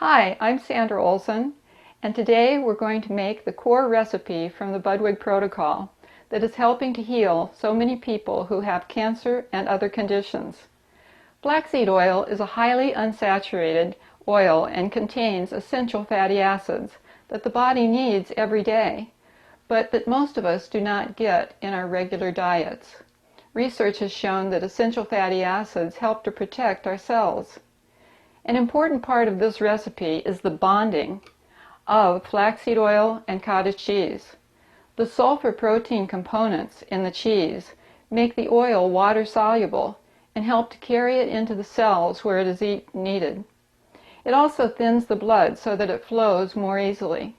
Hi, I'm Sandra Olson, and today we're going to make the core recipe from the Budwig protocol that is helping to heal so many people who have cancer and other conditions. Flaxseed oil is a highly unsaturated oil and contains essential fatty acids that the body needs every day, but that most of us do not get in our regular diets. Research has shown that essential fatty acids help to protect our cells. An important part of this recipe is the bonding of flaxseed oil and cottage cheese. The sulfur protein components in the cheese make the oil water soluble and help to carry it into the cells where it is needed. It also thins the blood so that it flows more easily.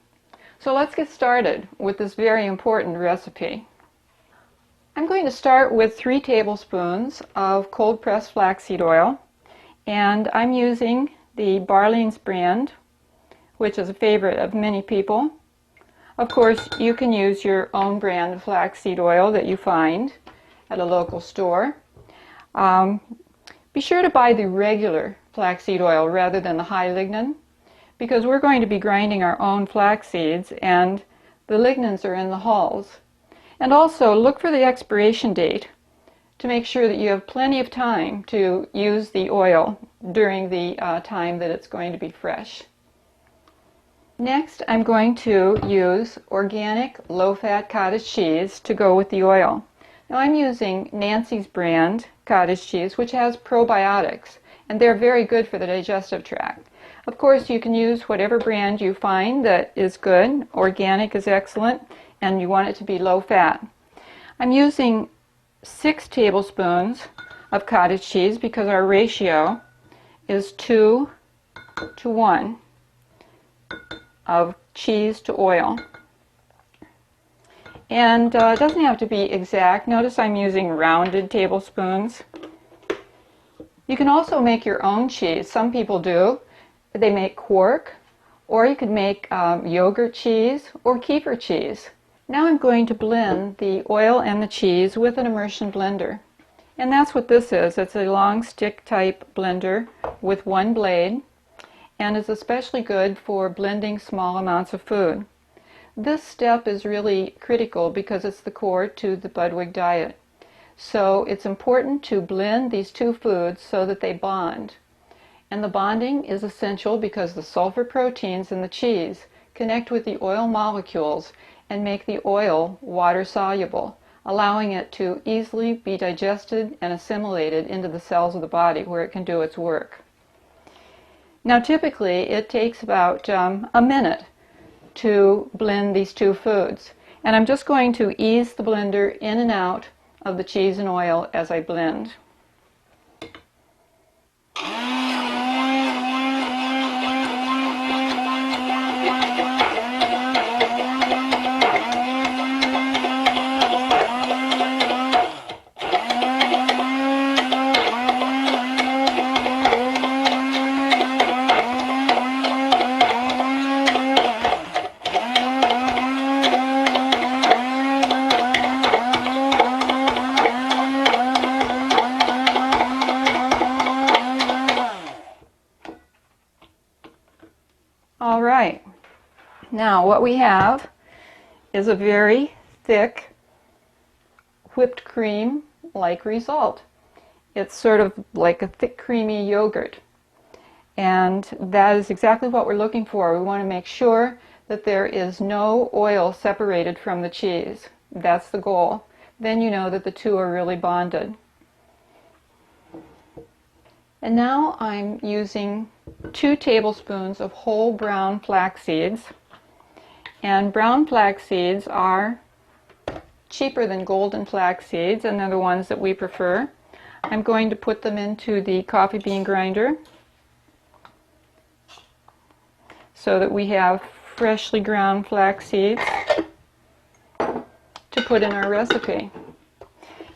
So let's get started with this very important recipe. I'm going to start with 3 tablespoons of cold pressed flaxseed oil. And I'm using the Barlean's brand, which is a favorite of many people. Of course, you can use your own brand of flaxseed oil that you find at a local store. Be sure to buy the regular flaxseed oil rather than the high lignin, because we're going to be grinding our own flax seeds and the lignins are in the hulls. And also look for the expiration date to make sure that you have plenty of time to use the oil during the time that it's going to be fresh. Next, I'm going to use organic low-fat cottage cheese to go with the oil. Now I'm using Nancy's brand cottage cheese, which has probiotics, and they're very good for the digestive tract. Of course, you can use whatever brand you find that is good. Organic is excellent, and you want it to be low-fat. I'm using 6 tablespoons of cottage cheese because our ratio is 2 to 1 of cheese to oil. And it doesn't have to be exact. Notice I'm using rounded tablespoons. You can also make your own cheese. Some people do. They make quark, or you could make yogurt cheese or kefir cheese. Now I'm going to blend the oil and the cheese with an immersion blender. And that's what this is. It's a long stick type blender with 1 blade, and is especially good for blending small amounts of food. This step is really critical because it's the core to the Budwig diet. So it's important to blend these 2 foods so that they bond. And the bonding is essential because the sulfur proteins in the cheese connect with the oil molecules and make the oil water soluble, allowing it to easily be digested and assimilated into the cells of the body where it can do its work. Now typically it takes about a minute to blend these 2 foods, and I'm just going to ease the blender in and out of the cheese and oil as I blend. All right, now what we have is a very thick whipped cream like result. It's sort of like a thick creamy yogurt, and that is exactly what we're looking for. We want to make sure that there is no oil separated from the cheese. That's the goal. Then you know that the 2 are really bonded. And now I'm using 2 tablespoons of whole brown flax seeds. And brown flax seeds are cheaper than golden flax seeds, and they're the ones that we prefer. I'm going to put them into the coffee bean grinder so that we have freshly ground flax seeds to put in our recipe.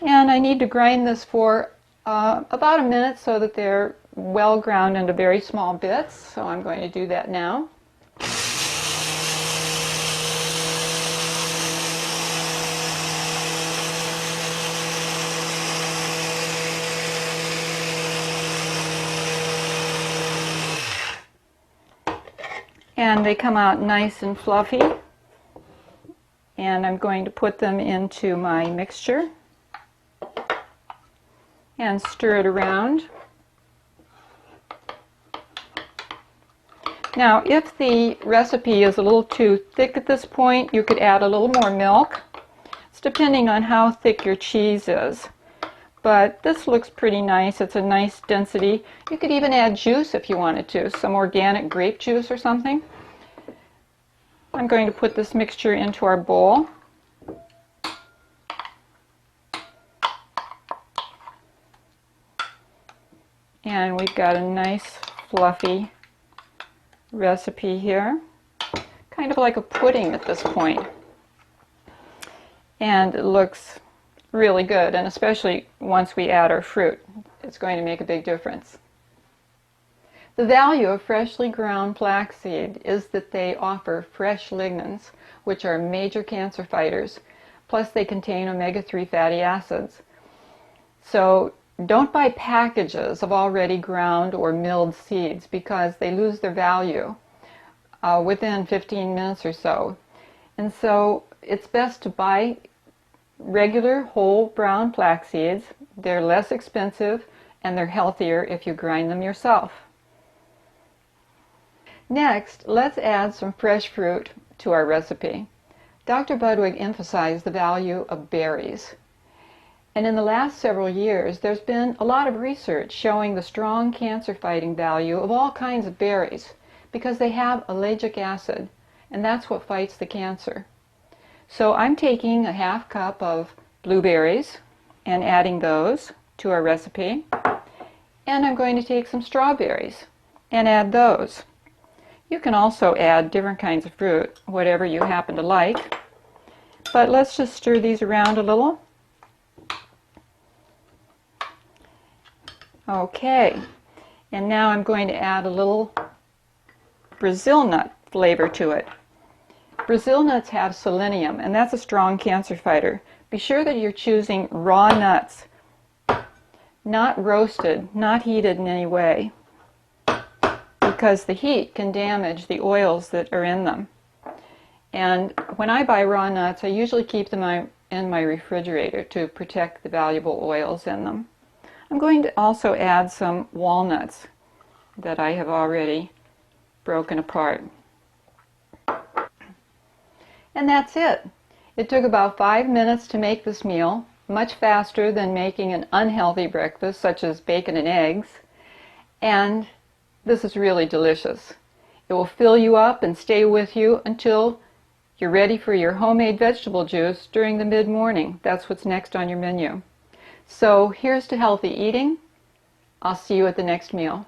And I need to grind this for about a minute so that they're well ground into very small bits, so I'm going to do that now. And they come out nice and fluffy. And I'm going to put them into my mixture and stir it around. Now, if the recipe is a little too thick at this point, you could add a little more milk. It's depending on how thick your cheese is. But this looks pretty nice. It's a nice density. You could even add juice if you wanted to, some organic grape juice or something. I'm going to put this mixture into our bowl. And we've got a nice fluffy recipe here, kind of like a pudding at this point. And it looks really good, and especially once we add our fruit, it's going to make a big difference. The value of freshly ground flaxseed is that they offer fresh lignans, which are major cancer fighters, plus they contain omega-3 fatty acids. So don't buy packages of already ground or milled seeds because they lose their value within 15 minutes or so. And so it's best to buy regular whole brown flax seeds. They're less expensive and they're healthier if you grind them yourself. Next, let's add some fresh fruit to our recipe. Dr. Budwig emphasized the value of berries. And in the last several years, there's been a lot of research showing the strong cancer-fighting value of all kinds of berries because they have ellagic acid, and that's what fights the cancer. So I'm taking a half cup of blueberries and adding those to our recipe. And I'm going to take some strawberries and add those. You can also add different kinds of fruit, whatever you happen to like. But let's just stir these around a little. Okay, and now I'm going to add a little Brazil nut flavor to it. Brazil nuts have selenium, and that's a strong cancer fighter. Be sure that you're choosing raw nuts, not roasted, not heated in any way, because the heat can damage the oils that are in them. And when I buy raw nuts, I usually keep them in my refrigerator to protect the valuable oils in them. I'm going to also add some walnuts that I have already broken apart. And that's it. It took about 5 minutes to make this meal, much faster than making an unhealthy breakfast such as bacon and eggs. And this is really delicious. It will fill you up and stay with you until you're ready for your homemade vegetable juice during the mid-morning. That's what's next on your menu. So here's to healthy eating. I'll see you at the next meal.